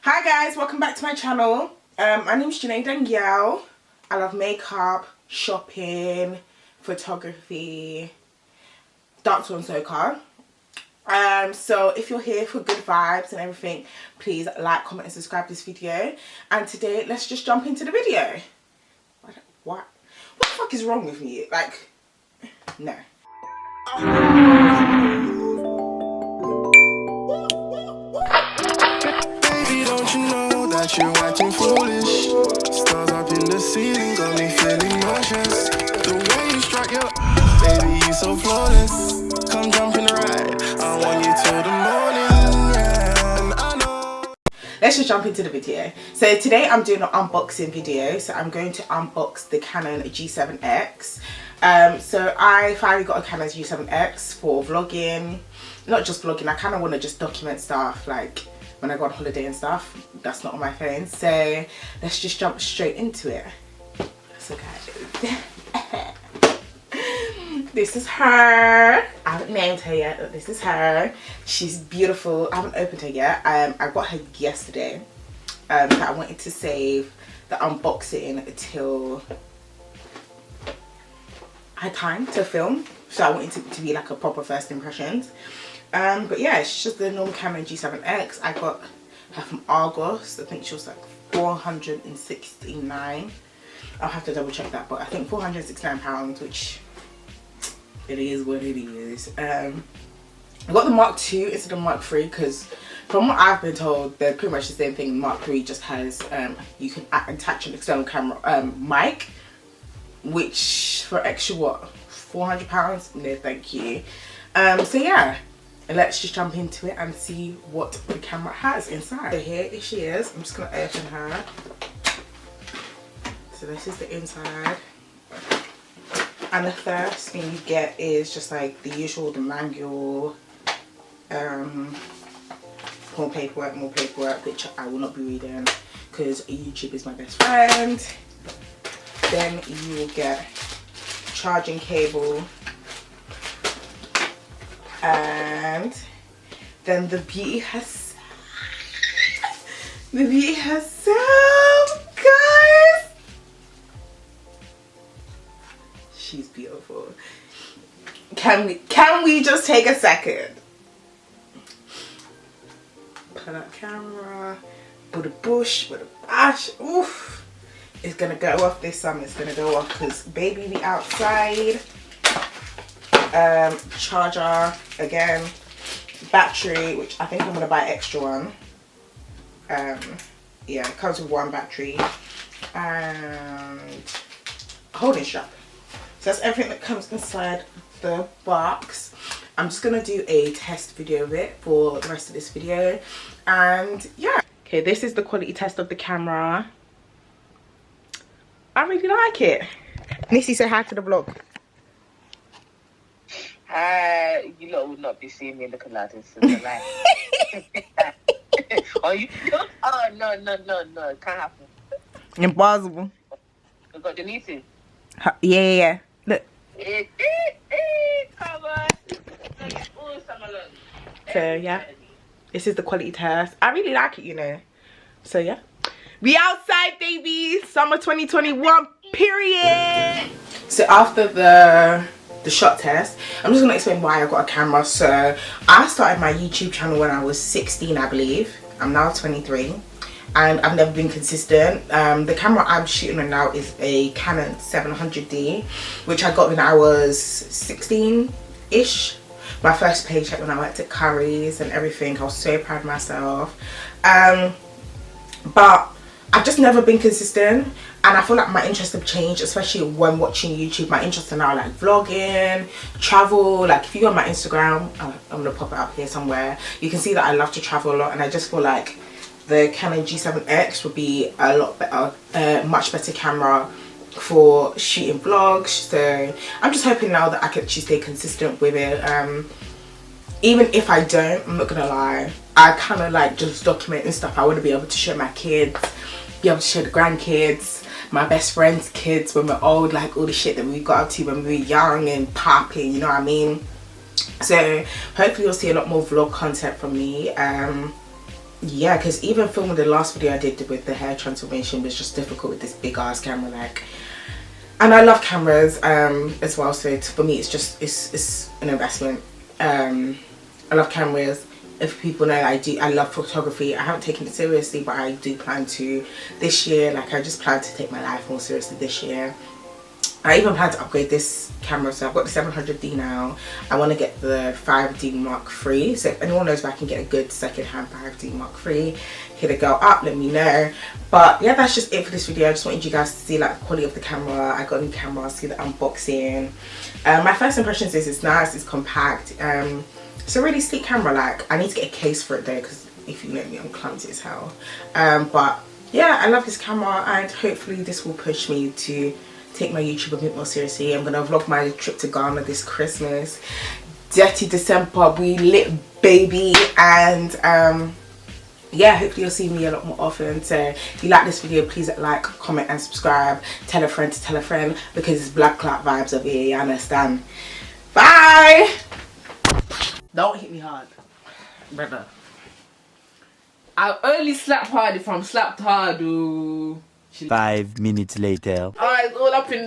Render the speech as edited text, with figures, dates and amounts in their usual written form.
Hi guys, welcome back to my channel. My name is Janae Danielle. I love makeup, shopping, photography, dance and soca. So if you're here for good vibes and everything, please like, comment and subscribe to this video. And today, let's just jump into the video. What the fuck is wrong with me? Like, no. You're acting foolish. Stars up in the ceiling got me feeling nauseous. The way you strike your baby, you so flawless. Come jump in the ride. I want you till the morning. Yeah, and I know. Let's just jump into the video. So today I'm doing an unboxing video. So I'm going to unbox the Canon G7X. So I finally got a Canon G7X for vlogging. Not just vlogging, I kind of want to just document stuff like when I go on holiday and stuff. That's not on my phone, so let's just jump straight into it. So guys, this is her. I haven't named her yet, but this is her. She's beautiful. I haven't opened her yet. I got her yesterday, but I wanted to save the unboxing until I had time to film, so I wanted it to be like a proper first impressions. But yeah, it's just the normal Canon G7X. I got her from Argos. I think she was like £469. I'll have to double check that, but I think £469, which it is what it is. I got the Mark II instead of Mark III because from what I've been told, they're pretty much the same thing. Mark III just has you can attach an external camera mic, which for extra what, £400? No thank you. So yeah, let's just jump into it and see what the camera has inside. So here she is. I'm just gonna open her. So this is the inside, and the first thing you get is just like the usual, the manual, more paperwork, which I will not be reading because YouTube is my best friend. Then you will get charging cable, and then the beauty has sound, guys. She's beautiful. Can we just take a second? Put up camera, put a bush, put a bash. Oof. It's gonna go off this summer. It's gonna go off because baby be outside. Charger again, battery, which I think I'm gonna buy extra one. Yeah, it comes with one battery, and holding strap. So that's everything that comes inside the box. I'm just gonna do a test video of it for the rest of this video, and yeah. Okay, this is the quality test of the camera. I really like it. Nissy, say hi to the vlog. You lot would not be seeing me looking like this in the life. Oh, you don't? Oh, no, it can't happen. Impossible. You got the nieces? Yeah. Look. Come on. So, yeah. This is the quality test. I really like it, you know. So, yeah. We outside, baby. Summer 2021, period. So, after the shot test, I'm just gonna explain why I got a camera. So I started my YouTube channel when I was 16, I believe. I'm now 23 and I've never been consistent. The camera I'm shooting on now is a Canon 700D, which I got when I was 16-ish. My first paycheck when I worked at Curry's and everything. I was so proud of myself. But I've just never been consistent, and I feel like my interests have changed, especially when watching YouTube. My interests are now like vlogging, travel. Like if you go on my Instagram, I'm gonna pop it up here somewhere, you can see that I love to travel a lot, and I just feel like the Canon G7X would be a lot better, much better camera for shooting vlogs. So I'm just hoping now that I can actually stay consistent with it. Even if I don't, I'm not gonna lie, I kind of like just documenting stuff. I want to be able to show my kids, be able to show the grandkids, my best friend's kids when we're old, like all the shit that we got up to when we were young and popping, you know what I mean? So hopefully you'll see a lot more vlog content from me. yeah, because even filming the last video I did with the hair transformation was just difficult with this big ass camera, like. And I love cameras as well, so for me it's an investment. I love cameras. If people know I love photography. I haven't taken it seriously, but I do plan to this year. Like, I just plan to take my life more seriously this year. I even plan to upgrade this camera, so I've got the 700D now. I want to get the 5D Mark III, so if anyone knows where I can get a good second-hand 5D Mark III, hit a girl up, let me know. But yeah, that's just it for this video. I just wanted you guys to see like the quality of the camera. I got a new camera, see the unboxing. My first impressions is it's nice, it's compact. It's a really sleek camera. Like, I need to get a case for it though, because if you know me, I'm clumsy as hell. But yeah, I love this camera, and hopefully this will push me to take my YouTube a bit more seriously. I'm gonna vlog my trip to Ghana this Christmas. Dirty December, we lit, baby. And yeah, hopefully you'll see me a lot more often. So if you like this video, please like, comment and subscribe. Tell a friend to tell a friend, because it's blood clot vibes over here, you understand? Bye. Don't hit me hard, brother. I only slap hard if I'm slapped hard. Ooh. 5 minutes later. Alright, all up in